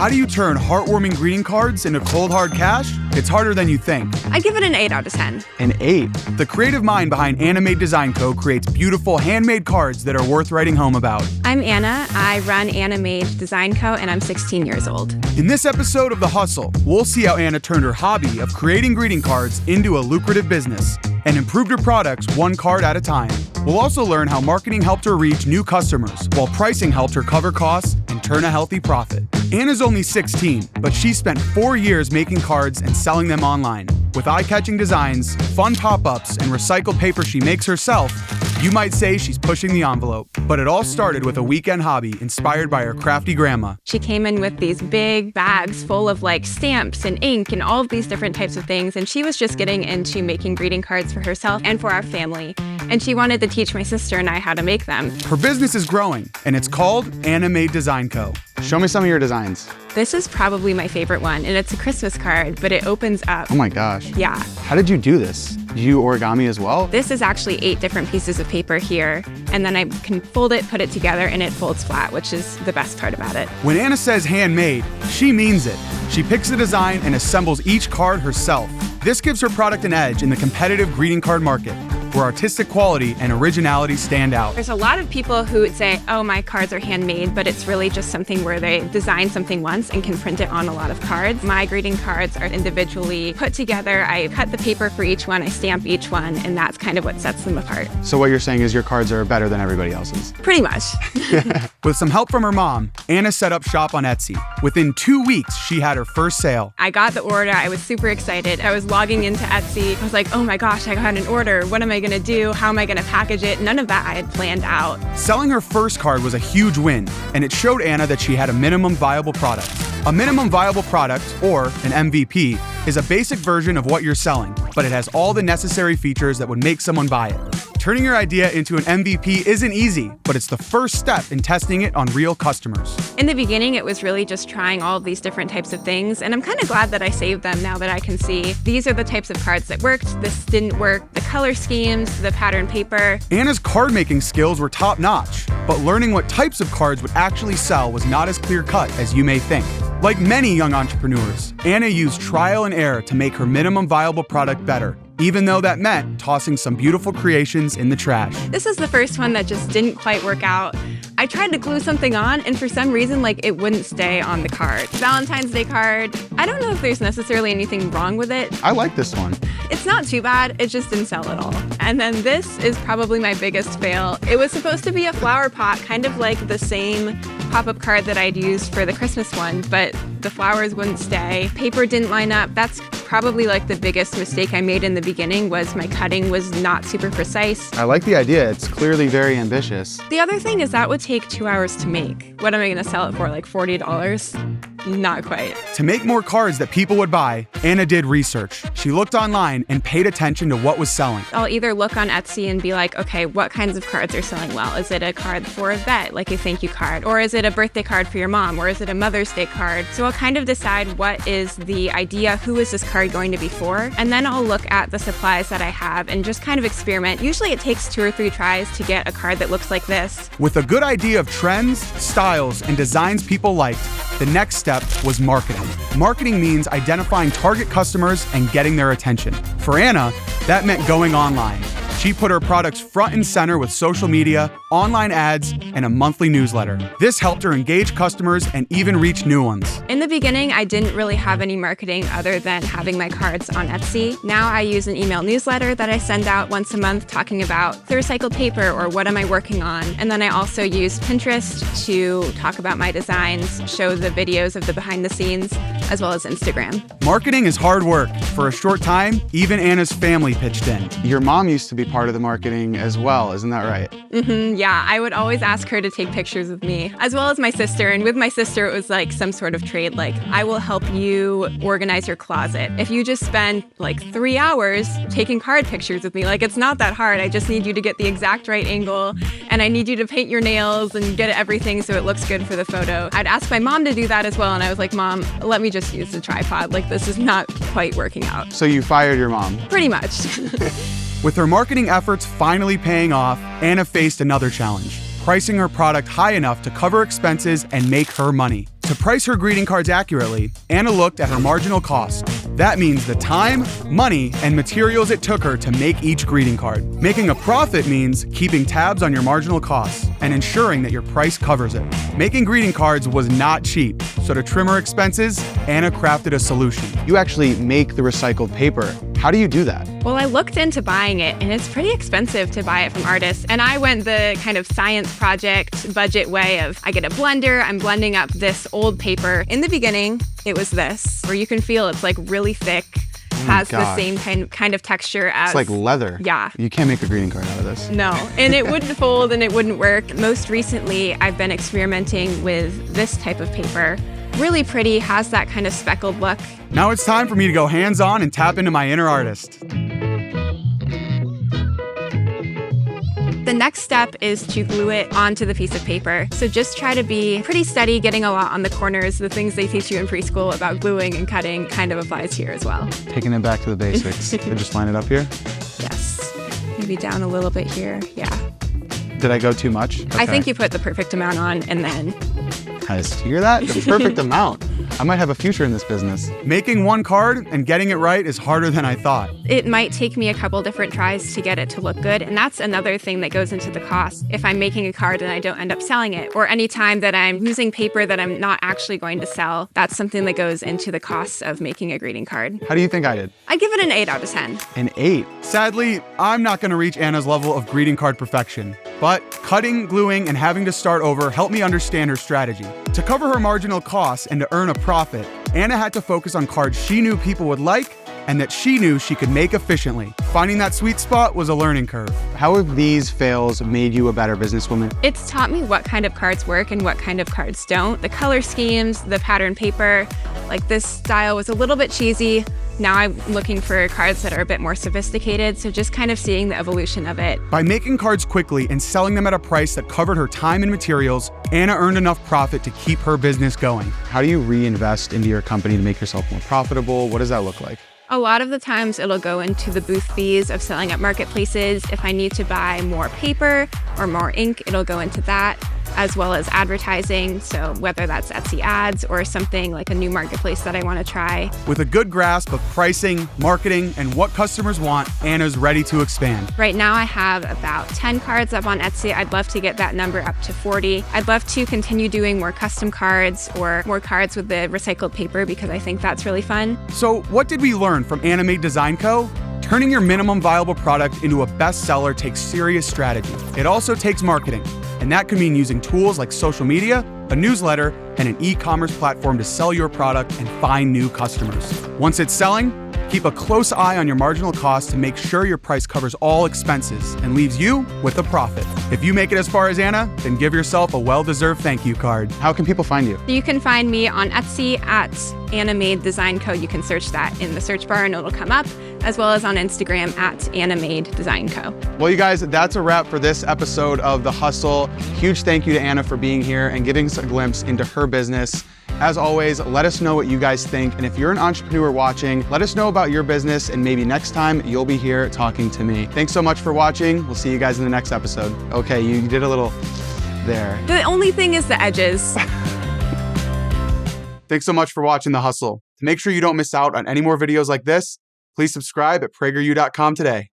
How do you turn heartwarming greeting cards into cold hard cash? It's harder than you think. I'd give it an 8 out of 10. An 8? The creative mind behind AnnaMade Design Co. creates beautiful handmade cards that are worth writing home about. I'm Anna. I run AnnaMade Design Co. and I'm 16 years old. In this episode of The Hustle, we'll see how Anna turned her hobby of creating greeting cards into a lucrative business and improved her products one card at a time. We'll also learn how marketing helped her reach new customers, while pricing helped her cover costs and turn a healthy profit. Anna's only 16, but she spent 4 years making cards and selling them online. With eye-catching designs, fun pop-ups, and recycled paper she makes herself, you might say she's pushing the envelope. But it all started with a weekend hobby inspired by her crafty grandma. She came in with these big bags full of stamps and ink and all of these different types of things, and she was just getting into making greeting cards for herself and for our family. And she wanted to teach my sister and I how to make them. Her business is growing, and it's called AnnaMade Design Co. Show me some of your designs. This is probably my favorite one, and it's a Christmas card, but it opens up. Oh my gosh. Yeah. How did you do this? Do you origami as well? This is actually 8 different pieces of paper here, and then I can fold it, put it together, and it folds flat, which is the best part about it. When Anna says handmade, she means it. She picks the design and assembles each card herself. This gives her product an edge in the competitive greeting card market, where artistic quality and originality stand out. There's a lot of people who would say, oh, my cards are handmade, but it's really just something where they design something once and can print it on a lot of cards. My greeting cards are individually put together. I cut the paper for each one, I stamp each one, and that's kind of what sets them apart. So what you're saying is your cards are better than everybody else's? Pretty much. With some help from her mom, Anna set up shop on Etsy. Within 2 weeks, she had her first sale. I got the order. I was super excited. I was logging into Etsy. I was like, oh my gosh, I got an order. What am I gonna do? How am I gonna package it? None of that I had planned out. Selling her first card was a huge win, and it showed Anna that she had a minimum viable product. A minimum viable product, or an MVP, is a basic version of what you're selling, but it has all the necessary features that would make someone buy it. Turning your idea into an MVP isn't easy, but it's the first step in testing it on real customers. In the beginning, it was really just trying all of these different types of things, and I'm kind of glad that I saved them now that I can see these are the types of cards that worked, this didn't work, the color schemes, the pattern paper. Anna's card-making skills were top-notch, but learning what types of cards would actually sell was not as clear-cut as you may think. Like many young entrepreneurs, Anna used trial and error to make her minimum viable product better, even though that meant tossing some beautiful creations in the trash. This is the first one that just didn't quite work out. I tried to glue something on, and for some reason, it wouldn't stay on the card. Valentine's Day card. I don't know if there's necessarily anything wrong with it. I like this one. It's not too bad, it just didn't sell at all. And then this is probably my biggest fail. It was supposed to be a flower pot, kind of like the same pop-up card that I'd used for the Christmas one, but the flowers wouldn't stay. Paper didn't line up. That's probably the biggest mistake I made in the beginning was my cutting was not super precise. I like the idea. It's clearly very ambitious. The other thing is that would take 2 hours to make. What am I gonna sell it for, $40? Not quite. To make more cards that people would buy, Anna did research. She looked online and paid attention to what was selling. I'll either look on Etsy and be like, okay, what kinds of cards are selling well? Is it a card for a vet, like a thank you card? Or is it a birthday card for your mom? Or is it a Mother's Day card? So I'll kind of decide what is the idea, who is this card going to be for? And then I'll look at the supplies that I have and just kind of experiment. Usually it takes 2 or 3 tries to get a card that looks like this. With a good idea of trends, styles, and designs people liked, the next step was marketing. Marketing means identifying target customers and getting their attention. For Anna, that meant going online. She put her products front and center with social media, online ads, and a monthly newsletter. This helped her engage customers and even reach new ones. In the beginning, I didn't really have any marketing other than having my cards on Etsy. Now I use an email newsletter that I send out once a month talking about the recycled paper or what am I working on. And then I also use Pinterest to talk about my designs, show the videos of the behind the scenes, as well as Instagram. Marketing is hard work. For a short time, even Anna's family pitched in. Your mom used to be part of the marketing as well, isn't that right? Yeah, I would always ask her to take pictures of me, as well as my sister. And with my sister, it was some sort of trade, I will help you organize your closet. If you just spend 3 hours taking card pictures with me, it's not that hard. I just need you to get the exact right angle, and I need you to paint your nails and get everything so it looks good for the photo. I'd ask my mom to do that as well, and I was like, Mom, let me just use the tripod. This is not quite working out. So you fired your mom? Pretty much. With her marketing efforts finally paying off, Anna faced another challenge: pricing her product high enough to cover expenses and make her money. To price her greeting cards accurately, Anna looked at her marginal cost. That means the time, money, and materials it took her to make each greeting card. Making a profit means keeping tabs on your marginal costs and ensuring that your price covers it. Making greeting cards was not cheap, so to trim her expenses, Anna crafted a solution. You actually make the recycled paper. How do you do that? Well, I looked into buying it, and it's pretty expensive to buy it from artists. And I went the kind of science project budget way of I get a blender, I'm blending up this old paper. In the beginning, it was this, where you can feel it's like really thick, has the same kind of texture as... It's like leather. Yeah. You can't make a greeting card out of this. No, and it wouldn't fold and it wouldn't work. Most recently, I've been experimenting with this type of paper. Really pretty, has that kind of speckled look. Now it's time for me to go hands-on and tap into my inner artist. The next step is to glue it onto the piece of paper. So just try to be pretty steady, getting a lot on the corners. The things they teach you in preschool about gluing and cutting kind of applies here as well. Taking it back to the basics. So just line it up here? Yes. Maybe down a little bit here. Yeah. Did I go too much? Okay. I think you put the perfect amount on and then... Guys, hear that? The perfect amount. I might have a future in this business. Making one card and getting it right is harder than I thought. It might take me a couple different tries to get it to look good, and that's another thing that goes into the cost. If I'm making a card and I don't end up selling it, or any time that I'm using paper that I'm not actually going to sell, that's something that goes into the costs of making a greeting card. How do you think I did? I give it an 8 out of 10. An 8? Sadly, I'm not going to reach Anna's level of greeting card perfection. But cutting, gluing, and having to start over helped me understand her strategy. To cover her marginal costs and to earn a profit, Anna had to focus on cards she knew people would like and that she knew she could make efficiently. Finding that sweet spot was a learning curve. How have these fails made you a better businesswoman? It's taught me what kind of cards work and what kind of cards don't. The color schemes, the pattern paper, like this style was a little bit cheesy. Now I'm looking for cards that are a bit more sophisticated, so just kind of seeing the evolution of it. By making cards quickly and selling them at a price that covered her time and materials, Anna earned enough profit to keep her business going. How do you reinvest into your company to make yourself more profitable? What does that look like? A lot of the times it'll go into the booth fees of selling at marketplaces. If I need to buy more paper or more ink, it'll go into that, as well as advertising. So whether that's Etsy ads or something like a new marketplace that I want to try. With a good grasp of pricing, marketing, and what customers want, Anna's ready to expand. Right now I have about 10 cards up on Etsy. I'd love to get that number up to 40. I'd love to continue doing more custom cards or more cards with the recycled paper because I think that's really fun. So what did we learn from AnnaMade Design Co? Turning your minimum viable product into a bestseller takes serious strategy. It also takes marketing, and that could mean using tools like social media, a newsletter, and an e-commerce platform to sell your product and find new customers. Once it's selling, keep a close eye on your marginal costs to make sure your price covers all expenses and leaves you with a profit. If you make it as far as Anna, then give yourself a well-deserved thank you card. How can people find you? You can find me on Etsy at AnnaMade Design Co. You can search that in the search bar and it'll come up, as well as on Instagram at AnnaMade Design Co. Well, you guys, that's a wrap for this episode of The Hustle. Huge thank you to Anna for being here and giving us a glimpse into her business. As always, let us know what you guys think. And if you're an entrepreneur watching, let us know about your business and maybe next time you'll be here talking to me. Thanks so much for watching. We'll see you guys in the next episode. Okay, you did a little there. The only thing is the edges. Thanks so much for watching The Hustle. To make sure you don't miss out on any more videos like this, please subscribe at PragerU.com today.